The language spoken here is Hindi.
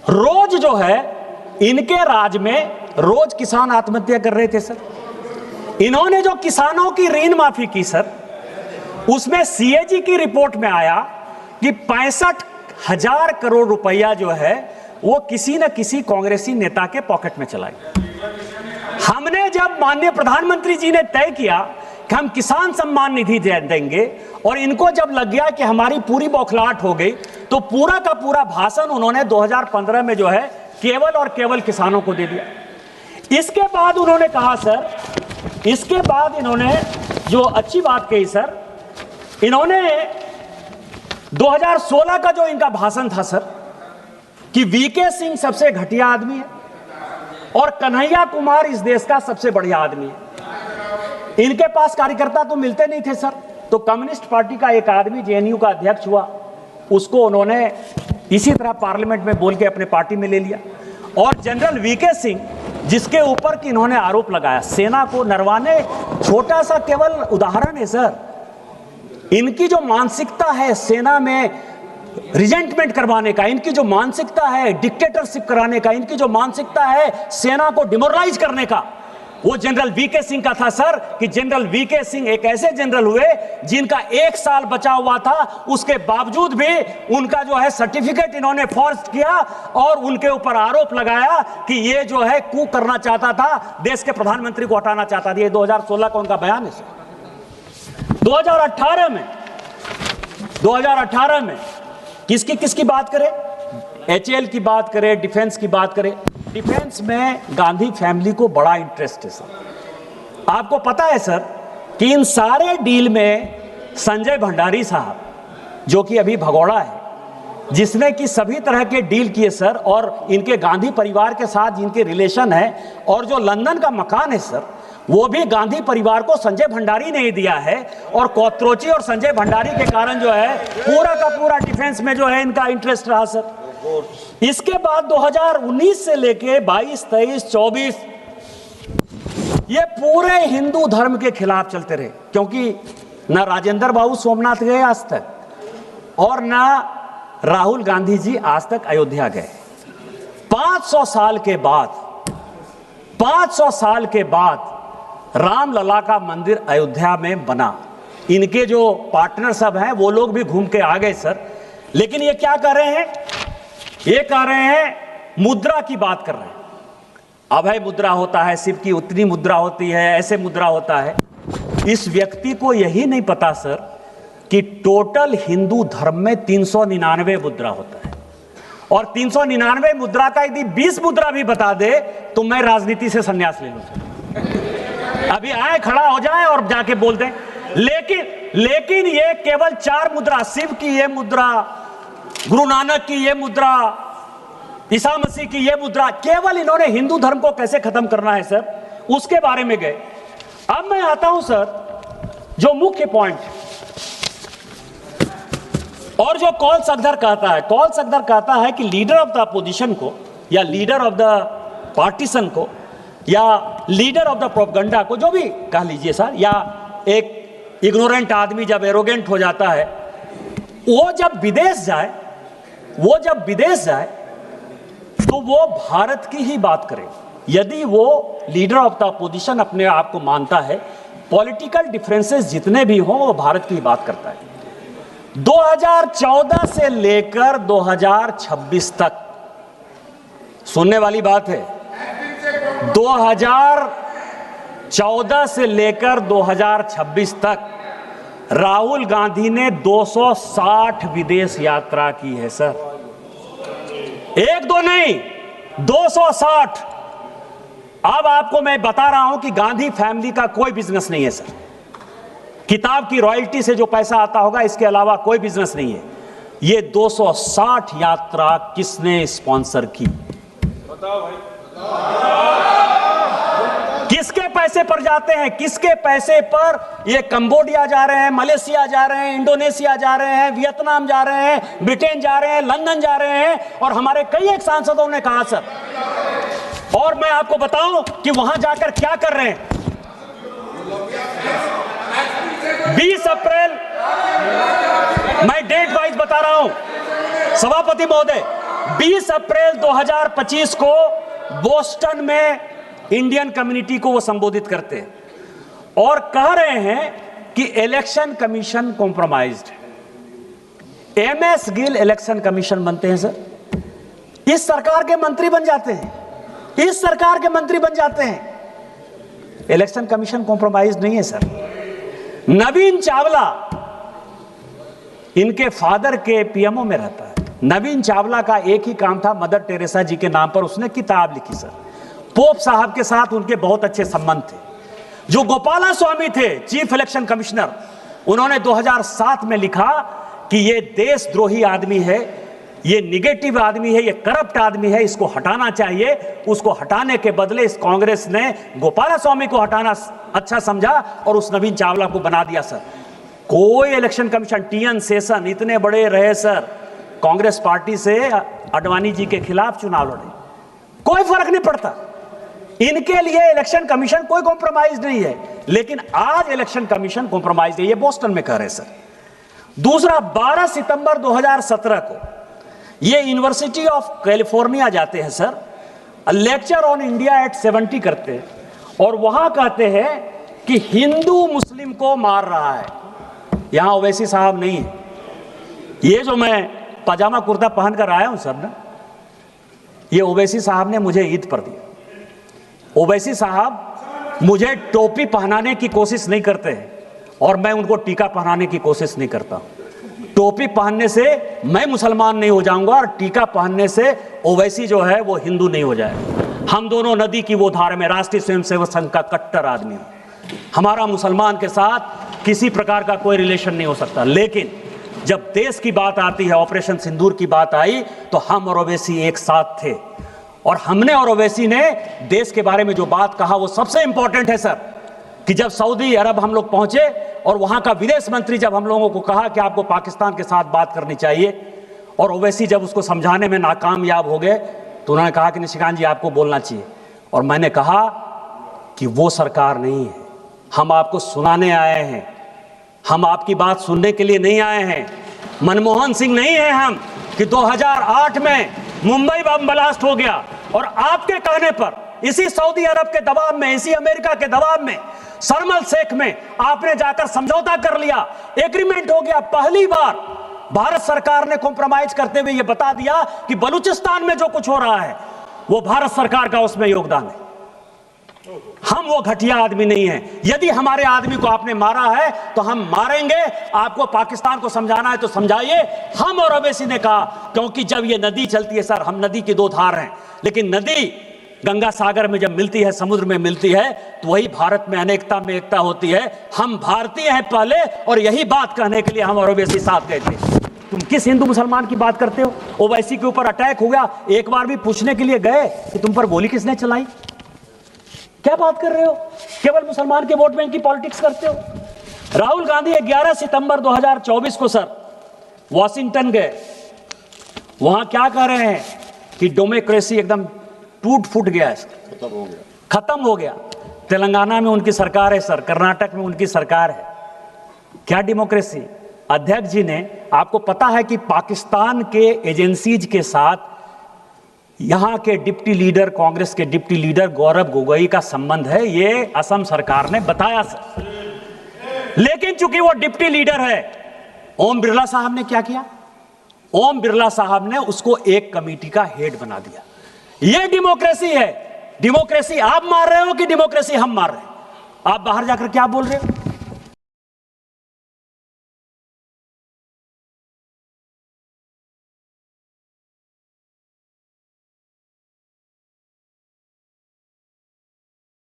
रोज जो है इनके राज में रोज किसान आत्महत्या कर रहे थे सर। इन्होंने जो किसानों की ऋण माफी की सर, उसमें सीएजी की रिपोर्ट में आया कि 65,000 करोड़ रुपया जो है वो किसी न किसी कांग्रेसी नेता के पॉकेट में चला गया। हमने जब माननीय प्रधानमंत्री जी ने तय किया कि हम किसान सम्मान निधि देंगे और इनको जब लग गया कि हमारी पूरी बौखलाहट हो गई, तो पूरा का पूरा भाषण उन्होंने 2015 में जो है केवल और केवल किसानों को दे दिया। इसके बाद उन्होंने कहा सर, इसके बाद इन्होंने जो अच्छी बात कही सर, इन्होंने 2016 का जो इनका भाषण था सर कि वीके सिंह सबसे घटिया आदमी है और कन्हैया कुमार इस देश का सबसे बढ़िया आदमी है। इनके पास कार्यकर्ता तो मिलते नहीं थे सर, तो कम्युनिस्ट पार्टी का एक आदमी जेएनयू का अध्यक्ष हुआ, उसको उन्होंने इसी तरह पार्लियामेंट में बोल के अपने पार्टी में ले लिया। और जनरल वीके सिंह, जिसके ऊपर कि इन्होंने आरोप लगाया सेना को नरवाने, छोटा सा केवल उदाहरण है सर। इनकी जो मानसिकता है सेना में रिजेंटमेंट करवाने का, इनकी जो मानसिकता है डिक्टेटरशिप कराने का, इनकी जो मानसिकता है सेना को डिमोरलाइज करने का, वो जनरल वीके सिंह का था सर। कि जनरल वीके सिंह एक ऐसे जनरल हुए जिनका 1 साल बचा हुआ था, उसके बावजूद भी उनका जो है सर्टिफिकेट इन्होंने फॉर्ज किया और उनके ऊपर आरोप लगाया कि ये जो है कू करना चाहता था, देश के प्रधानमंत्री को हटाना चाहता था। ये 2016 का उनका बयान है सर। 2018 में किसकी बात करें, एचएएल की बात करें, डिफेंस की बात करें। डिफेंस में गांधी फैमिली को बड़ा इंटरेस्ट है सर। आपको पता है सर कि इन सारे डील में संजय भंडारी साहब, जो कि अभी भगोड़ा है, जिसने कि सभी तरह के डील किए सर, और इनके गांधी परिवार के साथ जिनके रिलेशन है, और जो लंदन का मकान है सर, वो भी गांधी परिवार को संजय भंडारी ने ही दिया है। और कोत्रोची और संजय भंडारी के कारण जो है पूरा का पूरा डिफेंस में जो है इनका इंटरेस्ट रहा सर। इसके बाद 2019 से लेके 22, 23, 24 ये पूरे हिंदू धर्म के खिलाफ चलते रहे, क्योंकि ना राजेंद्र बाबू सोमनाथ गए आज तक और ना राहुल गांधी जी आज तक अयोध्या गए। 500 साल के बाद रामलला का मंदिर अयोध्या में बना। इनके जो पार्टनर सब हैं वो लोग भी घूम के आ गए सर। लेकिन ये क्या कर रहे हैं, ये कह रहे हैं मुद्रा की बात कर रहे हैं। अभय मुद्रा होता है, शिव की उतनी मुद्रा होती है, ऐसे मुद्रा होता है। इस व्यक्ति को यही नहीं पता सर कि टोटल हिंदू धर्म में 399 मुद्रा होता है, और 399 मुद्रा का यदि 20 मुद्रा भी बता दे तो मैं राजनीति से संन्यास ले लूं सर। अभी आए खड़ा हो जाए और जाके बोल दें। लेकिन ये केवल 4 मुद्रा, शिव की ये मुद्रा, गुरु नानक की ये मुद्रा, ईसा मसीह की ये मुद्रा, केवल इन्होंने हिंदू धर्म को कैसे खत्म करना है सर, उसके बारे में गए। अब मैं आता हूं सर जो मुख्य पॉइंट, और जो कॉल सगदर कहता है कि लीडर ऑफ द अपोजिशन को या लीडर ऑफ द पार्टीशन को या लीडर ऑफ द प्रोपगंडा को, जो भी कह लीजिए सर, या एक इग्नोरेंट आदमी जब एरोगेंट हो जाता है, वो जब विदेश जाए तो वो भारत की ही बात करे। यदि वो लीडर ऑफ द अपोजिशन अपने आप को मानता है, पॉलिटिकल डिफरेंसेस जितने भी हों वो भारत की ही बात करता है। 2014 से लेकर 2026 तक, सुनने वाली बात है, 2014 से लेकर 2026 तक राहुल गांधी ने 260 विदेश यात्रा की है सर। 1-2 नहीं, 260। अब आपको मैं बता रहा हूं कि गांधी फैमिली का कोई बिजनेस नहीं है सर। किताब की रॉयल्टी से जो पैसा आता होगा, इसके अलावा कोई बिजनेस नहीं है। ये 260 यात्रा किसने स्पॉन्सर की? बताओ भाई। किसके पैसे पर जाते हैं? किसके पैसे पर ये कंबोडिया जा रहे हैं, मलेशिया जा रहे हैं, इंडोनेशिया जा रहे हैं, वियतनाम जा रहे हैं, ब्रिटेन जा रहे हैं, लंदन जा रहे हैं? और हमारे कई एक सांसदों ने कहा सर, और मैं आपको बताऊं कि वहां जाकर क्या कर रहे हैं। 20 अप्रैल, मैं डेट वाइज बता रहा हूं सभापति महोदय, 20 अप्रैल 2025 को बोस्टन में इंडियन कम्युनिटी को वो संबोधित करते हैं और कह रहे हैं कि इलेक्शन कमीशन कॉम्प्रोमाइज्ड है। एमएस गिल इलेक्शन कमीशन बनते हैं सर, इस सरकार के मंत्री बन जाते हैं, इस सरकार के मंत्री बन जाते हैं। इलेक्शन कमीशन कॉम्प्रोमाइज नहीं है सर। नवीन चावला इनके फादर के पीएमओ में रहता है। नवीन चावला का एक ही काम था, मदर टेरेसा जी के नाम पर उसने किताब लिखी सर। पोप साहब के साथ उनके बहुत अच्छे संबंध थे। जो गोपाला स्वामी थे चीफ इलेक्शन कमिश्नर, उन्होंने 2007 में लिखा कि ये देशद्रोही आदमी है, ये निगेटिव आदमी है, ये करप्ट आदमी है, इसको हटाना चाहिए। उसको हटाने के बदले इस कांग्रेस ने गोपाला स्वामी को हटाना अच्छा समझा और उस नवीन चावला को बना दिया सर। कोई इलेक्शन कमीशन, टीएन शेषन इतने बड़े रहे सर, कांग्रेस पार्टी से अडवाणी जी के खिलाफ चुनाव लड़े, कोई फर्क नहीं पड़ता। इनके लिए इलेक्शन कमीशन कोई कॉम्प्रोमाइज नहीं है, लेकिन आज इलेक्शन कमीशन कॉम्प्रोमाइज है, ये बोस्टन में कह रहे सर। दूसरा, 12 सितंबर 2017 को ये यूनिवर्सिटी ऑफ कैलिफोर्निया जाते हैं sir, lecture on India at 70 करते हैं और वहां कहते हैं कि हिंदू मुस्लिम को मार रहा है। यहां ओवैसी साहब नहीं है। ये जो मैं पजामा कुर्ता पहन कर आया हूं सर ना, ये ओवैसी साहब ने मुझे ईद पर दिया। ओवैसी साहब मुझे टोपी पहनाने की कोशिश नहीं करते हैं और मैं उनको टीका पहनाने की कोशिश नहीं करता। टोपी पहनने से मैं मुसलमान नहीं हो जाऊंगा और टीका पहनने से ओवैसी जो है वो हिंदू नहीं हो जाएगा। हम दोनों नदी की वो धार में, राष्ट्रीय स्वयंसेवक संघ का कट्टर आदमी हूं। हमारा मुसलमान के साथ किसी प्रकार का कोई रिलेशन नहीं हो सकता, लेकिन जब देश की बात आती है, ऑपरेशन सिंदूर की बात आई, तो हम और ओवैसी एक साथ थे और हमने और ओवैसी ने देश के बारे में जो बात कहा वो सबसे इंपॉर्टेंट है सर। कि जब सऊदी अरब हम लोग पहुंचे और वहां का विदेश मंत्री जब हम लोगों को कहा कि आपको पाकिस्तान के साथ बात करनी चाहिए और ओवैसी जब उसको समझाने में नाकामयाब हो गए तो उन्होंने कहा कि निशिकांत जी आपको बोलना चाहिए। और मैंने कहा कि वो सरकार नहीं है, हम आपको सुनाने आए हैं, हम आपकी बात सुनने के लिए नहीं आए हैं। मनमोहन सिंह नहीं है हम कि 2008 में मुंबई बम ब्लास्ट हो गया और आपके कहने पर इसी सऊदी अरब के दबाव में, इसी अमेरिका के दबाव में, शर्म एल शेख में आपने जाकर समझौता कर लिया, एग्रीमेंट हो गया। पहली बार भारत सरकार ने कॉम्प्रोमाइज करते हुए यह बता दिया कि बलूचिस्तान में जो कुछ हो रहा है वो भारत सरकार का उसमें योगदान है। हम वो घटिया आदमी नहीं हैं। यदि हमारे आदमी को आपने मारा है तो हम मारेंगे। आपको पाकिस्तान को समझाना है तो समझाइए। हम और ओवैसी ने कहा, क्योंकि जब ये नदी चलती है सर, हम नदी की दो धार हैं, लेकिन नदी गंगा सागर में जब मिलती है, समुद्र में मिलती है, तो वही भारत में अनेकता में एकता होती है। हम भारतीय हैं पहले, और यही बात कहने के लिए हम और ओवैसी साथ गए थे। तुम किस हिंदू मुसलमान की बात करते हो? ओवैसी के ऊपर अटैक हो गया, एक बार भी पूछने के लिए गए कि तुम पर गोली किसने चलाई? क्या बात कर रहे हो? केवल मुसलमान के वोट बैंक की पॉलिटिक्स करते हो। राहुल गांधी 11 सितंबर 2024 को सर वॉशिंगटन गए। वहां क्या कह रहे हैं कि डेमोक्रेसी एकदम टूट फूट गया है, खत्म हो गया। तेलंगाना में उनकी सरकार है सर, कर्नाटक में उनकी सरकार है। क्या डेमोक्रेसी? अध्यक्ष जी ने, आपको पता है कि पाकिस्तान के एजेंसीज के साथ यहां के डिप्टी लीडर, कांग्रेस के डिप्टी लीडर गौरव गोगोई का संबंध है, ये असम सरकार ने बताया सर। लेकिन चूंकि वो डिप्टी लीडर है, ओम बिरला साहब ने क्या किया? ओम बिरला साहब ने उसको एक कमेटी का हेड बना दिया। ये डेमोक्रेसी है। डेमोक्रेसी आप मार रहे हो कि डेमोक्रेसी हम मार रहे हैं? आप बाहर जाकर क्या बोल रहे हो?